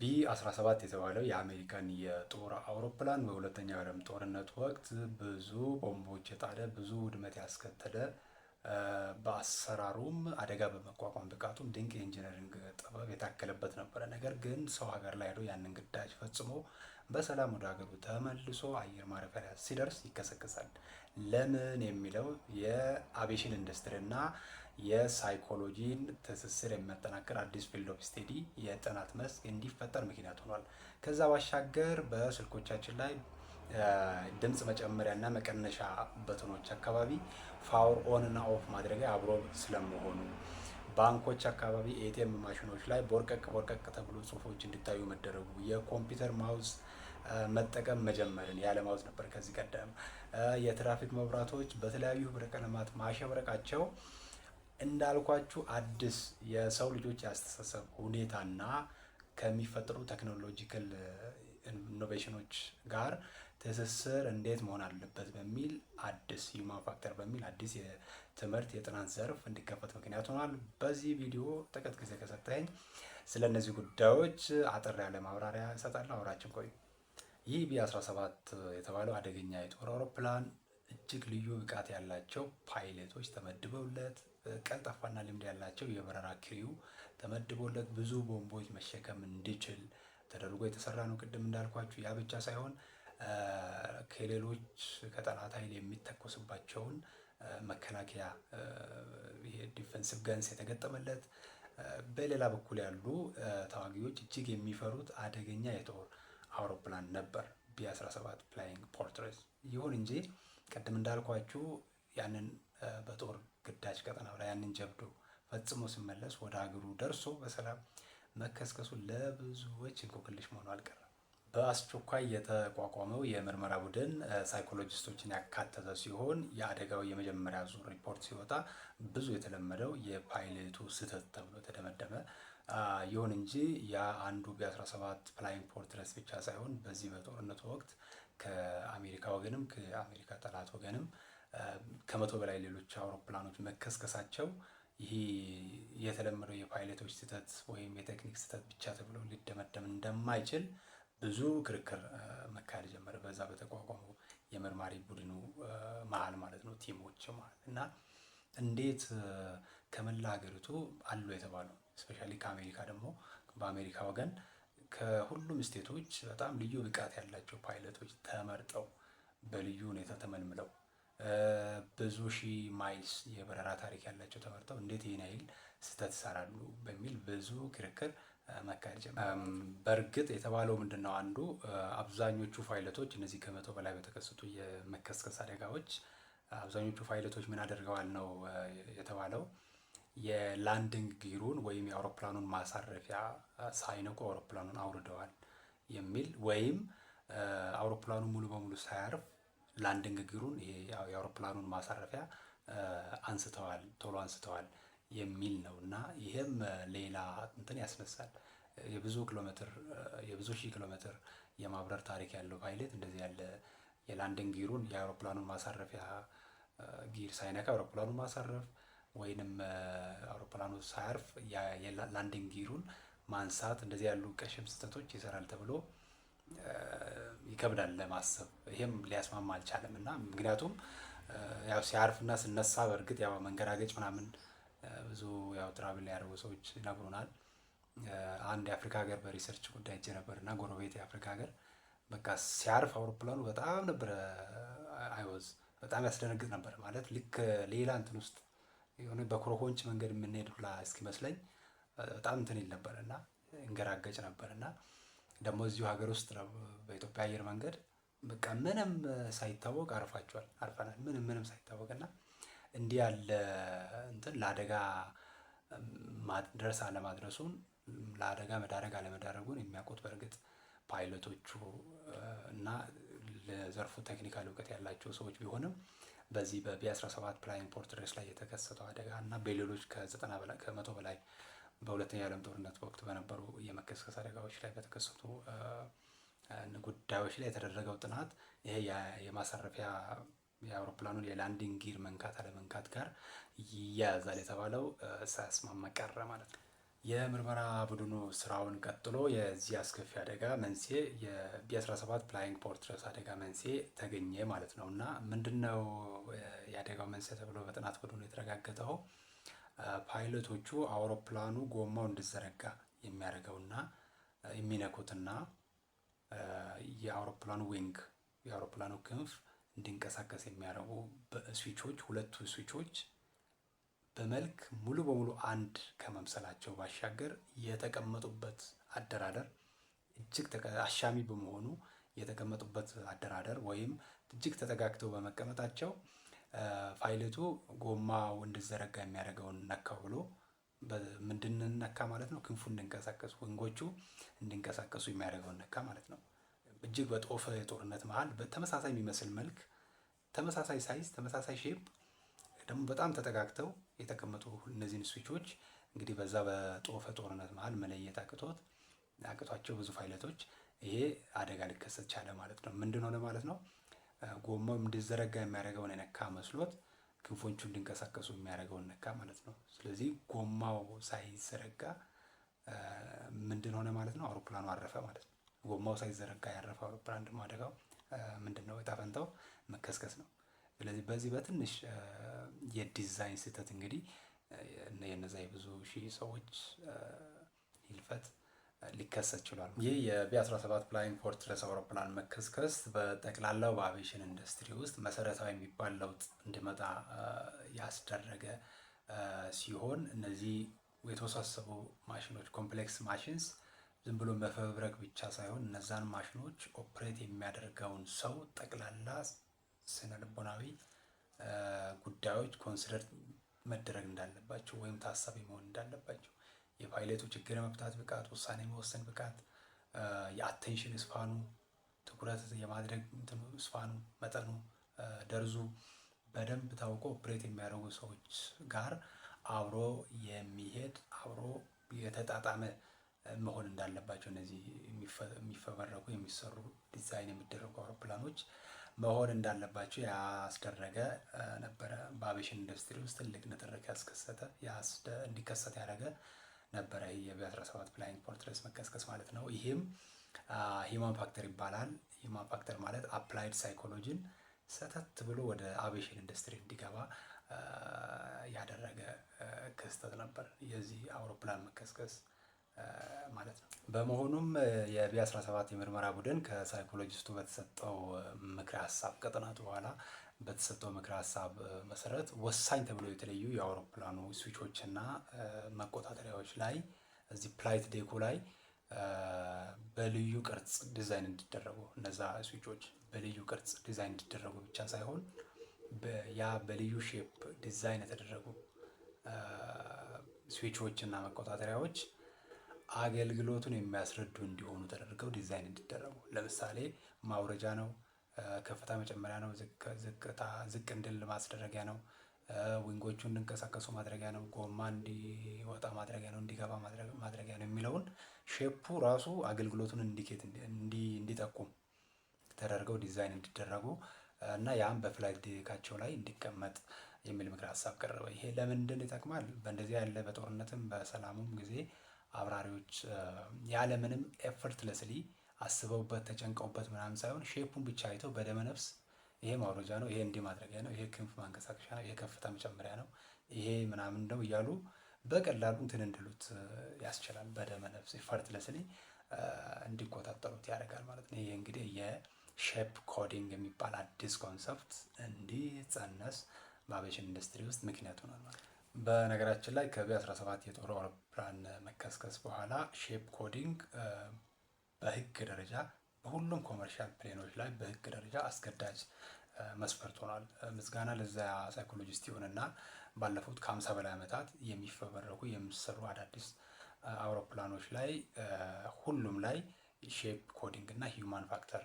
ቢ-17 የተባለው የአሜሪካን የጦር አውሮፕላን በሁለተኛው የዓለም ጦርነት ወቅት ብዙ ቦምቦች የጣለ ብዙ ውድመት ያስከተለ በአሰራሩም አደጋ በመቋቋም ብቃቱም ድንቅ የኢንጂነሪንግ ጥበብ የታከለበት ነበረ። ነገር ግን ሰው ሀገር ላይ ሄዶ ያንን ግዳጅ ፈጽሞ በሰላም ወደ ሀገሩ ተመልሶ አየር ማረፊያ ላይ ሲደርስ ይከሰከሳል። ለምን የሚለው የአቪዬሽን ኢንዱስትሪ እና የሳይኮሎጂን ትስስር የሚያጠናክር አዲስ ፊልድ ኦፍ ስቴዲ የጥናት መስክ እንዲፈጠር ምክንያት ሆኗል። ከዛ ባሻገር በስልኮቻችን ላይ ድምፅ መጨመሪያ እና መቀነሻ በተኖች አካባቢ ፓወር ኦን እና ኦፍ ማድረጊያ አብሮ ስለመሆኑ፣ ባንኮች አካባቢ ኤቲኤም ማሽኖች ላይ ቦርቀቅ ቦርቀቅ ተብሎ ጽሁፎች እንዲታዩ መደረጉ፣ የኮምፒውተር ማውዝ መጠቀም መጀመርን ያለ ማውዝ ነበር ከዚህ ቀደም፣ የትራፊክ መብራቶች በተለያዩ ህብረ ቀለማት ማሸብረቃቸው እንዳልኳችሁ አዲስ የሰው ልጆች ያስተሳሰብ ሁኔታና ከሚፈጠሩ ቴክኖሎጂካል ኢኖቬሽኖች ጋር ትስስር እንዴት መሆን አለበት በሚል አዲስ ሂውማን ፋክተር በሚል አዲስ የትምህርት የጥናት ዘርፍ እንዲከፈት ምክንያት ሆኗል። በዚህ ቪዲዮ ጥቂት ጊዜ ከሰጠኝ ስለ እነዚህ ጉዳዮች አጠር ያለ ማብራሪያ እሰጣለሁ። አብራችን ቆዩ። ይህ ቢ-17 የተባለው አደገኛ የጦር አውሮፕላን እጅግ ልዩ ብቃት ያላቸው ፓይለቶች ተመድበውለት ቀልጣፋና ልምድ ያላቸው የበረራ ክሪው ተመድቦለት ብዙ ቦምቦች መሸከም እንዲችል ተደርጎ የተሰራ ነው። ቅድም እንዳልኳችሁ ያ ብቻ ሳይሆን ከሌሎች ከጠላት ኃይል የሚተኮስባቸውን መከላከያ ዲፌንሲቭ ገንስ የተገጠመለት፣ በሌላ በኩል ያሉ ተዋጊዎች እጅግ የሚፈሩት አደገኛ የጦር አውሮፕላን ነበር ቢ-17 ፍላይንግ ፎርትሬስ። ይሁን እንጂ ቅድም እንዳልኳችሁ ያንን በጦር ግዳጅ ቀጠናው ላይ ያንን ጀብዶ ፈጽሞ ሲመለስ ወደ ሀገሩ ደርሶ በሰላም መከስከሱ ለብዙዎች እንቆቅልሽ መሆኑ አልቀረም። በአስቸኳይ የተቋቋመው የምርመራ ቡድን ሳይኮሎጂስቶችን ያካተተ ሲሆን የአደጋው የመጀመሪያ ዙር ሪፖርት ሲወጣ ብዙ የተለመደው የፓይለቱ ስህተት ተብሎ ተደመደመ። ይሁን እንጂ ያ አንዱ ቢ-17 ፍላይንግ ፎርትሬስ ብቻ ሳይሆን በዚህ በጦርነቱ ወቅት ከአሜሪካ ወገንም ከአሜሪካ ጠላት ወገንም ከመቶ በላይ ሌሎች አውሮፕላኖች መከስከሳቸው ይሄ የተለመደው የፓይለቶች ስህተት ወይም የቴክኒክ ስህተት ብቻ ተብሎ ሊደመደም እንደማይችል ብዙ ክርክር መካሄድ ጀመረ። በዛ በተቋቋመው የመርማሪ ቡድኑ መሀል ማለት ነው፣ ቲሞች ማለት እና እንዴት ከመላ ሀገሪቱ አሉ የተባሉ ስፔሻሊ ከአሜሪካ ደግሞ በአሜሪካ ወገን ከሁሉም ስቴቶች በጣም ልዩ ብቃት ያላቸው ፓይለቶች ተመርጠው በልዩ ሁኔታ ተመልምለው ብዙ ሺህ ማይልስ የበረራ ታሪክ ያላቸው ተመርጠው እንዴት ይህን ያህል ስህተት ይሰራሉ በሚል ብዙ ክርክር መካሄድ ጀመረ። በእርግጥ የተባለው ምንድን ነው? አንዱ አብዛኞቹ ፓይለቶች እነዚህ ከመቶ በላይ በተከሰቱ የመከስከስ አደጋዎች አብዛኞቹ ፓይለቶች ምን አድርገዋል ነው የተባለው፣ የላንዲንግ ጊሩን ወይም የአውሮፕላኑን ማሳረፊያ ሳይነቁ አውሮፕላኑን አውርደዋል የሚል ወይም አውሮፕላኑ ሙሉ በሙሉ ሳያርፍ ላንዲንግ ጊሩን ይሄ የአውሮፕላኑን ማሳረፊያ ቶሎ አንስተዋል የሚል ነው እና ይሄም ሌላ እንትን ያስነሳል። የብዙ ሺህ ኪሎ ሜትር የማብረር ታሪክ ያለው ፓይለት እንደዚህ ያለ የላንዲንግ ጊሩን የአውሮፕላኑን ማሳረፊያ ጊር ሳይነካ አውሮፕላኑን ማሳረፍ ወይንም አውሮፕላኑ ሳያርፍ የላንዲንግ ጊሩን ማንሳት እንደዚህ ያሉ ቀሽም ስህተቶች ይሰራል ተብሎ ይከብዳል ለማሰብ። ይሄም ሊያስማማ አልቻለም እና ምክንያቱም ያው ሲያርፍና ስነሳ በእርግጥ ያው መንገራገጭ ምናምን ብዙ ያው ትራቭል ያደረጉ ሰዎች ይነግሩናል። አንድ የአፍሪካ ሀገር በሪሰርች ጉዳይ እጄ ነበር እና ጎረቤት የአፍሪካ ሀገር በቃ ሲያርፍ አውሮፕላኑ በጣም ነበረ በጣም ያስደነግጥ ነበር። ማለት ልክ ሌላ እንትን ውስጥ የሆነ በኮረኮንች መንገድ የምንሄድ ሁላ እስኪመስለኝ በጣም እንትን ይል ነበር እና እንገራገጭ ነበር እና ደግሞ እዚሁ ሀገር ውስጥ በኢትዮጵያ አየር መንገድ በቃ ምንም ሳይታወቅ አርፈናል። ምንም ሳይታወቅ እና እንዲህ ያለ እንትን ለአደጋ ማድረስ አለማድረሱን ለአደጋ መዳረግ አለመዳረጉን የሚያውቁት በእርግጥ ፓይለቶቹ እና ለዘርፉ ቴክኒካል እውቀት ያላቸው ሰዎች ቢሆንም በዚህ በቢ-17 ፍላይንግ ፎርትሬስ ላይ የተከሰተው አደጋ እና በሌሎች ከመቶ በላይ በሁለተኛው የዓለም ጦርነት ወቅት በነበሩ የመከስከስ አደጋዎች ላይ በተከሰቱ ጉዳዮች ላይ የተደረገው ጥናት ይሄ የማሳረፊያ የአውሮፕላኑን የላንዲንግ ጊር መንካት አለመንካት ጋር ይያያዛል የተባለው ሳያስማማ ቀረ ማለት ነው። የምርመራ ቡድኑ ስራውን ቀጥሎ የዚህ አስከፊ አደጋ መንስኤ የቢ17 ፍላይንግ ፎርትረስ አደጋ መንስኤ ተገኘ ማለት ነው። እና ምንድነው የአደጋው መንስኤ ተብሎ በጥናት ቡድኑ የተረጋገጠው? ፓይለቶቹ አውሮፕላኑ ጎማው እንዲዘረጋ የሚያደርገውና የሚነኩትና የአውሮፕላኑ ዊንግ የአውሮፕላኑ ክንፍ እንዲንቀሳቀስ የሚያደርጉ ስዊቾች ሁለቱ ስዊቾች በመልክ ሙሉ በሙሉ አንድ ከመምሰላቸው ባሻገር የተቀመጡበት አደራደር እጅግ አሻሚ በመሆኑ የተቀመጡበት አደራደር ወይም እጅግ ተጠጋግተው በመቀመጣቸው ፓይለቱ ጎማው እንዲዘረጋ የሚያደርገውን ነካው ብሎ ምንድን ነካ ማለት ነው? ክንፉ እንዲንቀሳቀሱ ወንጎቹ እንዲንቀሳቀሱ የሚያደርገውን ነካ ማለት ነው። እጅግ በጦፈ የጦርነት መሀል በተመሳሳይ የሚመስል መልክ፣ ተመሳሳይ ሳይዝ፣ ተመሳሳይ ሼፕ ደግሞ በጣም ተጠጋግተው የተቀመጡ እነዚህን ስዊቾች እንግዲህ በዛ በጦፈ ጦርነት መሀል መለየት አቅቷቸው ብዙ ፓይለቶች ይሄ አደጋ ሊከሰት ቻለ ማለት ነው። ምንድን ሆነ ማለት ነው? ጎማው እንዲዘረጋ የሚያደርገውን የነካ መስሎት ክንፎቹ እንዲንቀሳቀሱ የሚያደርገውን ነካ ማለት ነው። ስለዚህ ጎማው ሳይዘረጋ ምንድን ሆነ ማለት ነው? አውሮፕላኑ አረፈ ማለት ነው። ጎማው ሳይዘረጋ ያረፈ አውሮፕላን ደግሞ አደጋው ምንድን ነው? ዕጣ ፈንታው መከስከስ ነው። ስለዚህ በዚህ በትንሽ የዲዛይን ስህተት እንግዲህ የነዛ የብዙ ሺህ ሰዎች ህልፈት ሊከሰት ችሏል። ይህ የቢ17 ፍላይንግ ፎርትረስ አውሮፕላን መከስከስ በጠቅላላው በአቪዬሽን ኢንዱስትሪ ውስጥ መሰረታዊ የሚባል ለውጥ እንዲመጣ ያስደረገ ሲሆን እነዚህ የተወሳሰቡ ማሽኖች ኮምፕሌክስ ማሽንስ ዝም ብሎ መፈብረክ ብቻ ሳይሆን እነዛን ማሽኖች ኦፕሬት የሚያደርገውን ሰው ጠቅላላ ስነ ልቦናዊ ጉዳዮች ኮንሲደር መደረግ እንዳለባቸው ወይም ታሳቢ መሆን እንዳለባቸው የፓይለቱ ችግር የመፍታት ብቃት፣ ውሳኔ መወሰን ብቃት፣ የአቴንሽን ስፓኑ ትኩረት የማድረግ ስፓኑ መጠኑ፣ ደርዙ በደንብ ታውቆ ኦፕሬት የሚያደርጉ ሰዎች ጋር አብሮ የሚሄድ አብሮ የተጣጣመ መሆን እንዳለባቸው እነዚህ የሚፈበረኩ የሚሰሩ ዲዛይን የሚደረጉ አውሮፕላኖች መሆን እንዳለባቸው ያስደረገ ነበረ። በአቪዬሽን ኢንዱስትሪ ውስጥ ትልቅ ንትርክ እንዲከሰት ያደረገ ነበረ የቢ17 ፍላይንግ ፎርትረስ መከስከስ ማለት ነው። ይህም ሂውማን ፋክተር ይባላል። ሂውማን ፋክተር ማለት አፕላይድ ሳይኮሎጂን ሰተት ብሎ ወደ አቪዬሽን ኢንዱስትሪ እንዲገባ ያደረገ ክስተት ነበር የዚህ አውሮፕላን መከስከስ ማለት ነው። በመሆኑም የቢ17 የምርመራ ቡድን ከሳይኮሎጂስቱ በተሰጠው ምክረ ሀሳብ ከጥናቱ በኋላ በተሰጠው ምክረ ሀሳብ መሰረት ወሳኝ ተብሎ የተለዩ የአውሮፕላኑ ስዊቾች እና መቆጣጠሪያዎች ላይ እዚህ ፍላይት ዴኩ ላይ በልዩ ቅርጽ ዲዛይን እንዲደረጉ እነዛ ስዊቾች በልዩ ቅርጽ ዲዛይን እንዲደረጉ ብቻ ሳይሆን ያ በልዩ ሼፕ ዲዛይን የተደረጉ ስዊቾች እና መቆጣጠሪያዎች አገልግሎቱን የሚያስረዱ እንዲሆኑ ተደርገው ዲዛይን እንዲደረጉ። ለምሳሌ ማውረጃ ነው፣ ከፍታ መጨመሪያ ነው፣ ዝቅ እንድል ማስደረጊያ ነው፣ ዊንጎቹ እንዲንቀሳቀሱ ማድረጊያ ነው፣ ጎማ እንዲወጣ ማድረጊያ ነው፣ እንዲገባ ማድረጊያ ነው የሚለውን ሼፑ ራሱ አገልግሎቱን እንዲጠቁም ተደርገው ዲዛይን እንዲደረጉ እና ያም በፍላይት ዴካቸው ላይ እንዲቀመጥ የሚል ምክረ ሀሳብ ቀረበ። ይሄ ለምንድን ይጠቅማል? በእንደዚህ ያለ በጦርነትም በሰላሙም ጊዜ አብራሪዎች ያለምንም ኤፈርትለስሊ አስበውበት ተጨንቀውበት ምናምን ሳይሆን ሼፑን ብቻ አይተው በደመ ነፍስ ይሄ ማውረጃ ነው፣ ይሄ እንዲህ ማድረጊያ ነው፣ ይሄ ክንፍ ማንቀሳቀሻ ነው፣ ይሄ ከፍታ መጨመሪያ ነው፣ ይሄ ምናምን ነው እያሉ በቀላሉ እንትን እንድሉት ያስችላል። በደመ ነፍስ ኤፈርትለስሊ እንዲቆጣጠሩት ያደርጋል ማለት ነው። ይሄ እንግዲህ የሼፕ ኮዲንግ የሚባል አዲስ ኮንሰፕት እንዲጸነስ በአቪዬሽን ኢንዱስትሪ ውስጥ ምክንያት ሆኗል ማለት ነው። በነገራችን ላይ ከቢ17 የጦር አውሮፕላን መከስከስ በኋላ ሼፕ ኮዲንግ በህግ ደረጃ በሁሉም ኮመርሻል ፕሌኖች ላይ በህግ ደረጃ አስገዳጅ መስፈርት ሆኗል። ምስጋና ለዛ ሳይኮሎጂስት ይሁንና ባለፉት ከ50 በላይ ዓመታት የሚፈበረኩ የሚሰሩ አዳዲስ አውሮፕላኖች ላይ ሁሉም ላይ ሼፕ ኮዲንግ እና ሂውማን ፋክተር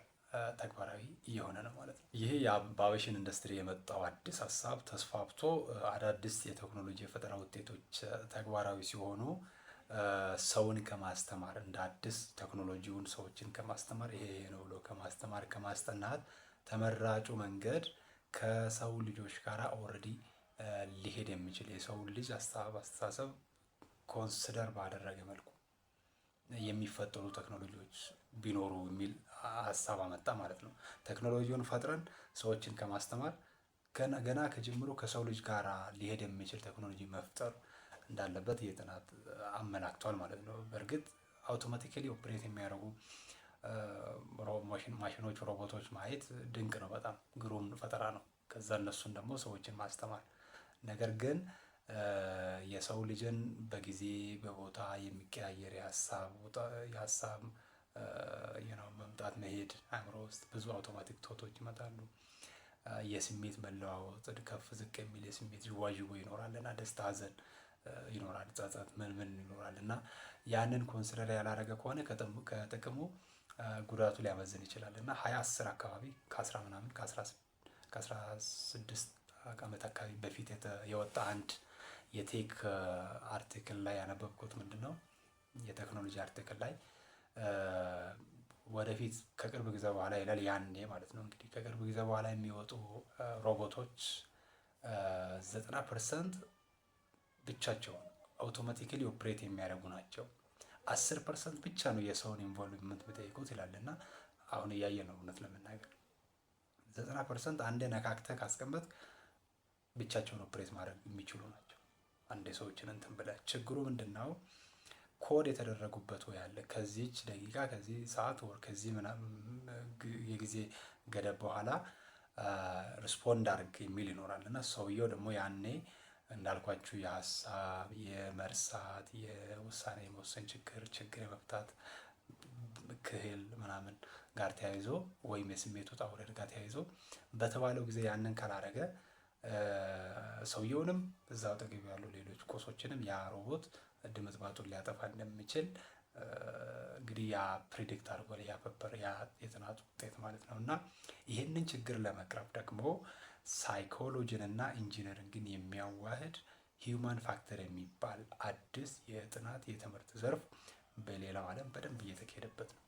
ተግባራዊ እየሆነ ነው ማለት ነው። ይህ በአቪዬሽን ኢንዱስትሪ የመጣው አዲስ ሀሳብ ተስፋፍቶ አዳዲስ የቴክኖሎጂ የፈጠራ ውጤቶች ተግባራዊ ሲሆኑ ሰውን ከማስተማር እንደ አዲስ ቴክኖሎጂውን ሰዎችን ከማስተማር ይሄ ነው ብሎ ከማስተማር ከማስጠናት ተመራጩ መንገድ ከሰው ልጆች ጋር ኦልሬዲ ሊሄድ የሚችል የሰው ልጅ አስተሳሰብ ኮንሲደር ባደረገ መልኩ የሚፈጠሩ ቴክኖሎጂዎች ቢኖሩ የሚል ሀሳብ አመጣ ማለት ነው። ቴክኖሎጂውን ፈጥረን ሰዎችን ከማስተማር ገና ከጅምሮ ከሰው ልጅ ጋር ሊሄድ የሚችል ቴክኖሎጂ መፍጠር እንዳለበት የጥናት አመላክቷል ማለት ነው። በእርግጥ አውቶማቲካሊ ኦፕሬት የሚያደርጉ ማሽኖች፣ ሮቦቶች ማየት ድንቅ ነው። በጣም ግሩም ፈጠራ ነው። ከዛ እነሱን ደግሞ ሰዎችን ማስተማር ነገር ግን የሰው ልጅን በጊዜ በቦታ የሚቀያየር የሀሳብ መምጣት መሄድ አእምሮ ውስጥ ብዙ አውቶማቲክ ቶቶች ይመጣሉ። የስሜት መለዋወጥ ከፍ ዝቅ የሚል የስሜት ዥዋዥዌ ይኖራል እና ደስታ፣ ሀዘን ይኖራል፣ ጸጸት ምን ይኖራል እና ያንን ኮንሲደር ያላረገ ከሆነ ከጥቅሙ ጉዳቱ ሊያመዝን ይችላል እና 2010 አካባቢ ከ16 ዓመት አካባቢ በፊት የወጣ አንድ የቴክ አርቲክል ላይ ያነበብኩት ምንድነው የቴክኖሎጂ አርቲክል ላይ ወደፊት ከቅርብ ጊዜ በኋላ ይላል ያኔ ማለት ነው እንግዲህ ከቅርብ ጊዜ በኋላ የሚወጡ ሮቦቶች 90% ብቻቸውን አውቶማቲካሊ ኦፕሬት የሚያደርጉ ናቸው። 10% ብቻ ነው የሰውን ኢንቮልቭመንት የሚጠይቁት ይላልና አሁን እያየ ነው። እውነት ለመናገር 90% አንዴ ነካክተህ ካስቀመጥ ብቻቸውን ኦፕሬት ማድረግ የሚችሉ ናቸው። አንዴ ሰዎችን እንትን ብለህ ችግሩ ምንድነው? ኮድ የተደረጉበት ወይ አለ ከዚህች ደቂቃ ከዚህ ሰዓት ወር ከዚህ ምናምን የጊዜ ገደብ በኋላ ሪስፖንድ አድርግ የሚል ይኖራል እና ሰውየው ደግሞ ያኔ እንዳልኳችሁ የሀሳብ የመርሳት የውሳኔ የመወሰን ችግር የመፍታት ክህል ምናምን ጋር ተያይዞ ወይም የስሜት ውጣ ውረድ ጋር ተያይዞ በተባለው ጊዜ ያንን ካላረገ ሰውየውንም እዛው አጠገብ ያሉ ሌሎች ቁሶችንም ያ ሮቦት ድምጥማጡን ሊያጠፋ እንደሚችል እንግዲህ ያ ፕሪዲክት አድርጓል። ያ የጥናቱ ውጤት ማለት ነው እና ይህንን ችግር ለመቅረፍ ደግሞ ሳይኮሎጂን እና ኢንጂነሪንግን የሚያዋህድ ሂውማን ፋክተር የሚባል አዲስ የጥናት የትምህርት ዘርፍ በሌላው ዓለም በደንብ እየተካሄደበት ነው።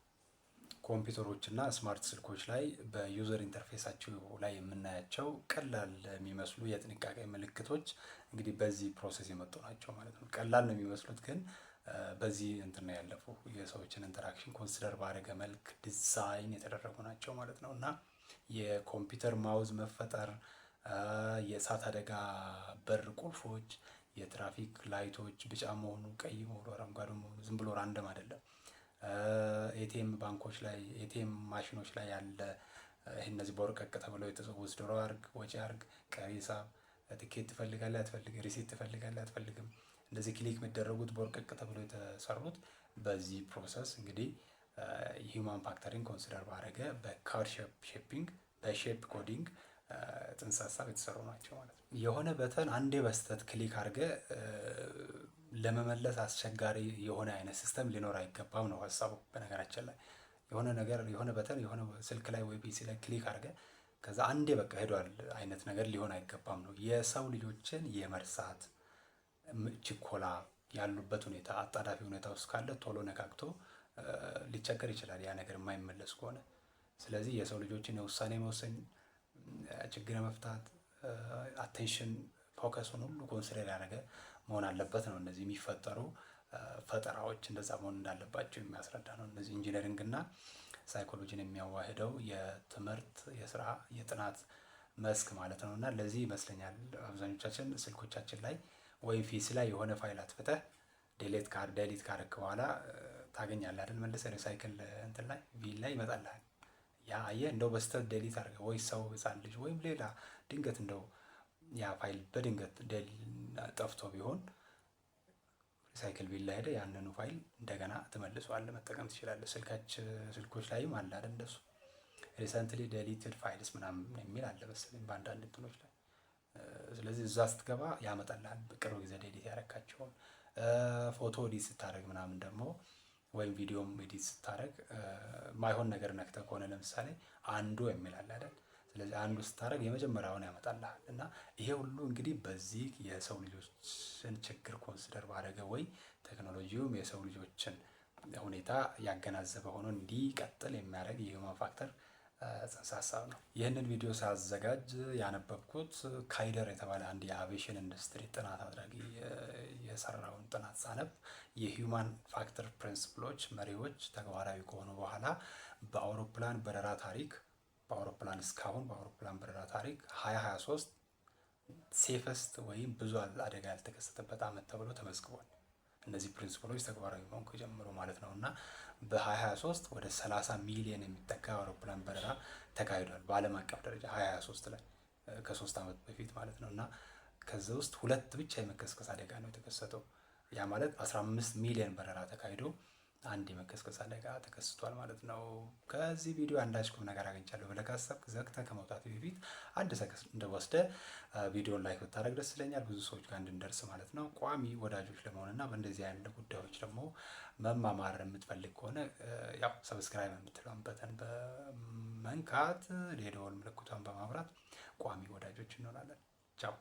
ኮምፒውተሮች እና ስማርት ስልኮች ላይ በዩዘር ኢንተርፌሳቸው ላይ የምናያቸው ቀላል የሚመስሉ የጥንቃቄ ምልክቶች እንግዲህ በዚህ ፕሮሰስ የመጡ ናቸው ማለት ነው። ቀላል ነው የሚመስሉት ግን በዚህ እንትን ነው ያለፉ የሰዎችን ኢንተራክሽን ኮንሲደር ባደረገ መልክ ዲዛይን የተደረጉ ናቸው ማለት ነው እና የኮምፒውተር ማውዝ መፈጠር፣ የእሳት አደጋ በር ቁልፎች፣ የትራፊክ ላይቶች ቢጫ መሆኑ፣ ቀይ መሆኑ፣ አረንጓዴ መሆኑ ዝም ብሎ ራንደም አይደለም። ኤቲኤም ባንኮች ላይ ኤቲኤም ማሽኖች ላይ ያለ እነዚህ በወረቀት ተብለው የተጻፉ ዊዝድሮ አርግ፣ ወጪ አርግ፣ ቀሪ ሂሳብ፣ ትኬት ትፈልጋለህ አትፈልግም፣ ሪሲት ትፈልጋለህ አትፈልግም፣ እንደዚህ ክሊክ የሚደረጉት በወረቀት ተብለው የተሰሩት በዚህ ፕሮሰስ እንግዲህ ሂውማን ፋክተሪንግ ኮንሲደር ባደረገ በካድ ሼፒንግ በሼፕ ኮዲንግ ጥንሰ ሀሳብ የተሰሩ ናቸው ማለት ነው። የሆነ በተን አንዴ በስተት ክሊክ አድርገ ለመመለስ አስቸጋሪ የሆነ አይነት ሲስተም ሊኖር አይገባም ነው ሀሳቡ። በነገራችን ላይ የሆነ በተን የሆነ ስልክ ላይ ወይ ፒሲ ላይ ክሊክ አድርገ ከዛ አንዴ በቃ ሄዷል አይነት ነገር ሊሆን አይገባም ነው። የሰው ልጆችን የመርሳት ችኮላ ያሉበት ሁኔታ አጣዳፊ ሁኔታ ውስጥ ካለ ቶሎ ነካክቶ ሊቸገር ይችላል ያ ነገር የማይመለስ ከሆነ። ስለዚህ የሰው ልጆችን የውሳኔ መወሰን ችግር መፍታት አቴንሽን ፎከሱን ሁሉ ኮንሲደር ያደረገ መሆን አለበት ነው። እነዚህ የሚፈጠሩ ፈጠራዎች እንደዛ መሆን እንዳለባቸው የሚያስረዳ ነው። እነዚህ ኢንጂነሪንግ እና ሳይኮሎጂን የሚያዋህደው የትምህርት የስራ የጥናት መስክ ማለት ነው እና ለዚህ ይመስለኛል አብዛኞቻችን ስልኮቻችን ላይ ወይም ፒሲ ላይ የሆነ ፋይል አጥፍተህ ዴሊት ካረክ በኋላ ታገኛለህ አይደል? መልሰህ ሪሳይክል እንትን ላይ ቪል ላይ ይመጣልሃል። ያ አየህ እንደው በስተት ዴሊት አድርገህ ወይ ሰው ህፃን ልጅ ወይም ሌላ ድንገት እንደው ያ ፋይል በድንገት ጠፍቶ ቢሆን ሪሳይክል ቪል ላይ ሄደህ ያንኑ ፋይል እንደገና ትመልሰዋለህ፣ መጠቀም ትችላለህ። ስልኮች ላይም አለ አይደል? እንደሱ ሪሰንትሊ ዴሊትድ ፋይልስ ምናምን የሚል አለ መሰለኝ በአንዳንድ እንትኖች ላይ። ስለዚህ እዛ ስትገባ ያመጣልሃል በቅርብ ጊዜ ዴሊት ያረካቸውን። ፎቶ ኤዲት ስታደርግ ምናምን ደግሞ ወይም ቪዲዮም ኤዲት ስታደርግ ማይሆን ነገር ነክተህ ከሆነ ለምሳሌ አንዱ የሚል አለ አይደል? ስለዚህ አንዱ ስታደርግ የመጀመሪያውን ያመጣልሃል እና ይሄ ሁሉ እንግዲህ በዚህ የሰው ልጆችን ችግር ኮንሲደር ባደረገ ወይ ቴክኖሎጂውም የሰው ልጆችን ሁኔታ ያገናዘበ ሆኖ እንዲቀጥል የሚያደርግ የሂውማን ፋክተር ጽንሰ ሀሳብ ነው። ይህንን ቪዲዮ ሳዘጋጅ ያነበብኩት ካይደር የተባለ አንድ የአቪዬሽን ኢንዱስትሪ ጥናት አድራጊ የሰራውን ጥናት ሳነብ የሂውማን ፋክተር ፕሪንሲፕሎች መሪዎች ተግባራዊ ከሆኑ በኋላ በአውሮፕላን በረራ ታሪክ እስካሁን በአውሮፕላን በረራ ታሪክ 2023 ሴፈስት ወይም ብዙ አደጋ ያልተከሰተበት ዓመት ተብሎ ተመዝግቧል። እነዚህ ፕሪንሲፕሎች ተግባራዊ መሆን ከጀመሩ ማለት ነው። እና በ2023 ወደ 30 ሚሊዮን የሚጠጋ አውሮፕላን በረራ ተካሂዷል በዓለም አቀፍ ደረጃ 2023 ላይ ከ3 ዓመት በፊት ማለት ነው። እና ከዛ ውስጥ 2 ብቻ የመከስከስ አደጋ ነው የተከሰተው። ያ ማለት 15 ሚሊዮን በረራ ተካሂዶ አንድ የመከስከስ አደጋ ተከስቷል ማለት ነው። ከዚህ ቪዲዮ አንዳች ቁም ነገር አግኝቻለሁ ብለህ ካሰብክ ዘግተህ ከመውጣት በፊት አንድ ሰከንድ ወስደህ ቪዲዮን ላይክ ብታደርግ ደስ ይለኛል፣ ብዙ ሰዎች ጋር እንድንደርስ ማለት ነው። ቋሚ ወዳጆች ለመሆንና በእንደዚህ አይነት ጉዳዮች ደግሞ መማማር የምትፈልግ ከሆነ ያው ሰብስክራይብ የምትለውን በተን በመንካት የደወል ምልክቷን በማብራት ቋሚ ወዳጆች እንሆናለን። ቻው።